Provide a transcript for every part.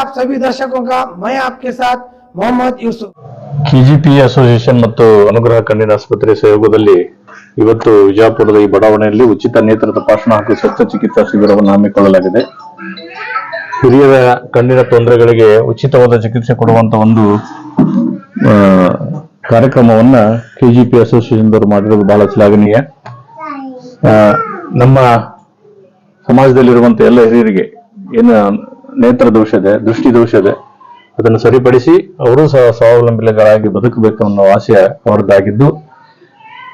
आप सभी दर्शकों का मैं आपके साथ मोहम्मद यूसुफ। ಕೆಜಿಪಿ ಅಸೋಸಿಯೇಷನ್ ಮತ್ತು ಅನುಗ್ರಹ ಕಣ್ಣಿನ ಆಸ್ಪತ್ರೆ ಸಹಯೋಗದಲ್ಲಿ ಇವತ್ತು ವಿಜಯಪುರದ ಈ ಬಡಾವಣೆಯಲ್ಲಿ ಉಚಿತ ನೇತ್ರ ತಪಾಸಣಾ ಹಾಗೂ ಶಸ್ತ್ರಚಿಕಿತ್ಸಾ ಶಿಬಿರವನ್ನು ಹಮ್ಮಿಕೊಳ್ಳಲಾಗಿದೆ. ಹಿರಿಯರ ಕಣ್ಣಿನ ತೊಂದರೆಗಳಿಗೆ ಉಚಿತವಾದ ಚಿಕಿತ್ಸೆ ಕೊಡುವಂತ ಒಂದು ಕಾರ್ಯಕ್ರಮವನ್ನ ಕೆಜಿಪಿ ಅಸೋಸಿಯೇಷನ್ ದವರು ಮಾಡಿರೋದು ಬಹಳ ಶ್ಲಾಘನೀಯ. ನಮ್ಮ ಸಮಾಜದಲ್ಲಿರುವಂತ ಎಲ್ಲ ಹಿರಿಯರಿಗೆ ಏನು ನೇತ್ರ ದೋಷ ಇದೆ, ದೃಷ್ಟಿ ದೋಷ ಇದೆ, ಅದನ್ನು ಸರಿಪಡಿಸಿ ಅವರು ಸಹ ಸ್ವಾವಲಂಬಿಗಳಾಗಿ ಬದುಕಬೇಕು ಅನ್ನೋ ಆಶಯ ಅವರದ್ದಾಗಿದ್ದು,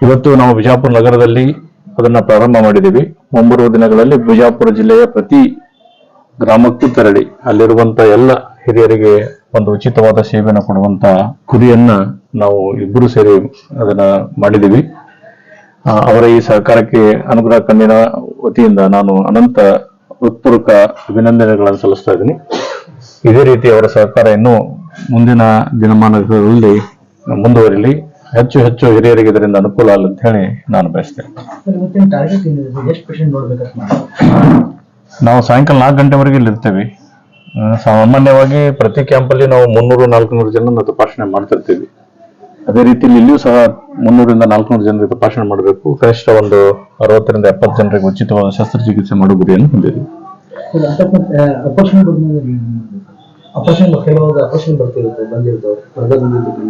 ಇವತ್ತು ನಾವು ಬಿಜಾಪುರ ನಗರದಲ್ಲಿ ಅದನ್ನ ಪ್ರಾರಂಭ ಮಾಡಿದ್ದೀವಿ. ಮುಂಬರುವ ದಿನಗಳಲ್ಲಿ ಬಿಜಾಪುರ ಜಿಲ್ಲೆಯ ಪ್ರತಿ ಗ್ರಾಮಕ್ಕೂ ತೆರಳಿ ಅಲ್ಲಿರುವಂತ ಎಲ್ಲ ಹಿರಿಯರಿಗೆ ಒಂದು ಉಚಿತವಾದ ಸೇವೆಯನ್ನು ಕೊಡುವಂತ ಗುರಿಯನ್ನ ನಾವು ಇಬ್ಬರು ಸೇರಿ ಅದನ್ನ ಮಾಡಿದ್ದೀವಿ. ಅವರ ಈ ಸಹಕಾರಕ್ಕೆ ಅನುಗ್ರಹ ಕಣ್ಣಿನ ವತಿಯಿಂದ ನಾನು ಅನಂತ ಹೃತ್ಪೂರ್ವಕ ಅಭಿನಂದನೆಗಳನ್ನು ಸಲ್ಲಿಸ್ತಾ ಇದ್ದೀನಿ. ಇದೇ ರೀತಿ ಅವರ ಸಹಕಾರ ಇನ್ನೂ ಮುಂದಿನ ದಿನಮಾನಗಳಲ್ಲಿ ಮುಂದುವರಿಲಿ, ಹೆಚ್ಚು ಹೆಚ್ಚು ಹಿರಿಯರಿಗೆ ಇದರಿಂದ ಅನುಕೂಲ ಆಗಲಿ ಅಂತ ಹೇಳಿ ನಾನು ಬಯಸ್ತೇನೆ. ನಾವು ಸಾಯಂಕಾಲ 4 ಗಂಟೆವರೆಗೆ ಇಲ್ಲಿ ಇರ್ತೇವೆ. ಸಾಮಾನ್ಯವಾಗಿ ಪ್ರತಿ ಕ್ಯಾಂಪಲ್ಲಿ ನಾವು 300-400 ಜನ ತಪಾಸಣೆ ಮಾಡ್ತಿರ್ತೀವಿ. ಅದೇ ರೀತಿ ಇಲ್ಲಿಯೂ ಸಹ 300-400 ಜನರಿಗೆ ತಪಾಸಣೆ ಮಾಡಬೇಕು. ಕನಿಷ್ಠ ಒಂದು 60-70 ಜನರಿಗೆ ಉಚಿತವಾದ ಶಸ್ತ್ರಚಿಕಿತ್ಸೆ ಮಾಡೋ ಗುರಿಯನ್ನು ಹೊಂದಿದ್ದೀವಿ.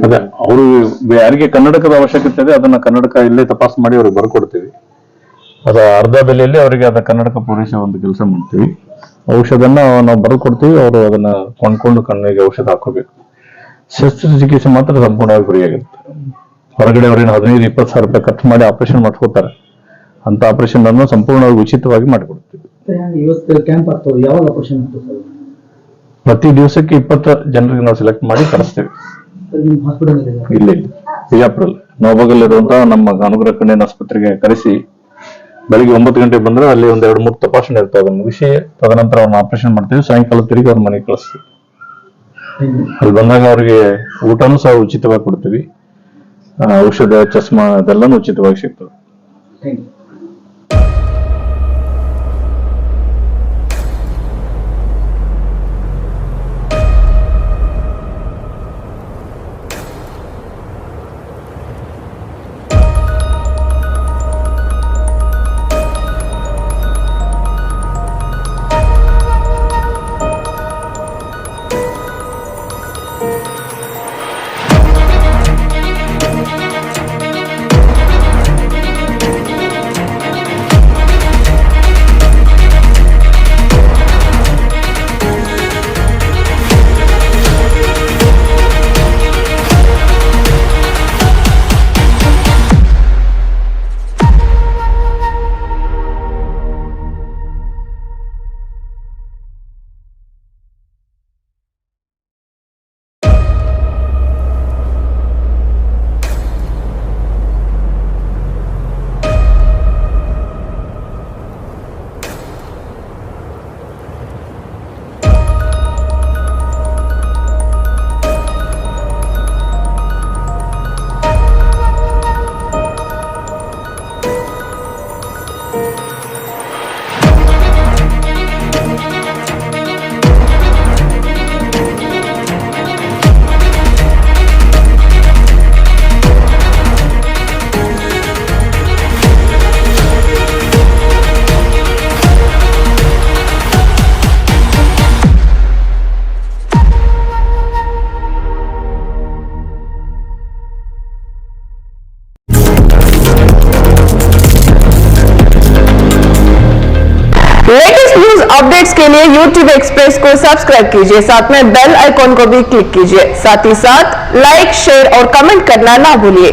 ಅದೇ ಅವರು ಯಾರಿಗೆ ಕನ್ನಡಕದ ಅವಶ್ಯಕತೆ ಇದೆ ಅದನ್ನ ಕನ್ನಡಕ ಇಲ್ಲೇ ತಪಾಸ್ ಮಾಡಿ ಅವ್ರಿಗೆ ಬರ್ಕೊಡ್ತೀವಿ. ಅದ ಅರ್ಧ ಬೆಲೆಯಲ್ಲಿ ಅವರಿಗೆ ಅದ ಕನ್ನಡಕ ಪೂರೈಸೋ ಒಂದು ಕೆಲಸ ಮಾಡ್ತೀವಿ. ಔಷಧನ ನಾವು ಬರ್ಕೊಡ್ತೀವಿ, ಅವರು ಅದನ್ನ ಕೊಂಡ್ಕೊಂಡು ಕಣ್ಣಿಗೆ ಔಷಧ ಹಾಕೋಬೇಕು. ಶಸ್ತ್ರಚಿಕಿತ್ಸೆ ಮಾತ್ರ ಸಂಪೂರ್ಣವಾಗಿ ಗುರಿಯಾಗಿರುತ್ತೆ. ಹೊರಗಡೆ ಅವ್ರೇನು 15-20 ಸಾವಿರ ರೂಪಾಯಿ ಖರ್ಚು ಮಾಡಿ ಆಪರೇಷನ್ ಮಾಡ್ಕೋತಾರೆ. ಅಂತ ಆಪರೇಷನ್ ಅನ್ನು ಸಂಪೂರ್ಣವಾಗಿ ಉಚಿತವಾಗಿ ಮಾಡಿಕೊಡ್ತೀವಿ. ಪ್ರತಿ ದಿವಸಕ್ಕೆ 20 ಜನರಿಗೆ ನಾವು ಸೆಲೆಕ್ಟ್ ಮಾಡಿ ಕಳಿಸ್ತೇವೆ. ಇಲ್ಲಿ ಬಿಜಾಪುರಲ್ಲಿ ನೋಬಾಗಲ್ಲಿರುವಂತಹ ನಮ್ಮ ಅನುಗ್ರಹ ಕಣ್ಣಿನ ಆಸ್ಪತ್ರೆಗೆ ಕರೆಸಿ ಬೆಳಿಗ್ಗೆ 9 ಗಂಟೆಗೆ ಬಂದ್ರೆ ಅಲ್ಲಿ ಒಂದ್ 2-3 ತಪಾಸಣೆ ಇರ್ತವೆ. ಅದನ್ನ ಮುಗಿಸಿ ತದನಂತರ ಅವ್ರನ್ನ ಆಪರೇಷನ್ ಮಾಡ್ತೀವಿ. ಸಾಯಂಕಾಲ ತಿರುಗಿ ಅವ್ರ ಮನೆಗೆ ಕಳಿಸ್ತೀವಿ. ಅಲ್ಲಿ ಬಂದಾಗ ಅವ್ರಿಗೆ ಊಟನೂ ಸಹ ಉಚಿತವಾಗಿ ಕೊಡ್ತೀವಿ. ಔಷಧ, ಚಸ್ಮಾ ಅದೆಲ್ಲಾನು ಉಚಿತವಾಗಿ ಸಿಗ್ತದೆ. लेटेस्ट न्यूज अपडेट्स के लिए YouTube एक्सप्रेस को सब्सक्राइब कीजिए, साथ में बेल आइकॉन को भी क्लिक कीजिए। साथ ही साथ लाइक, शेयर और कमेंट करना ना भूलिए।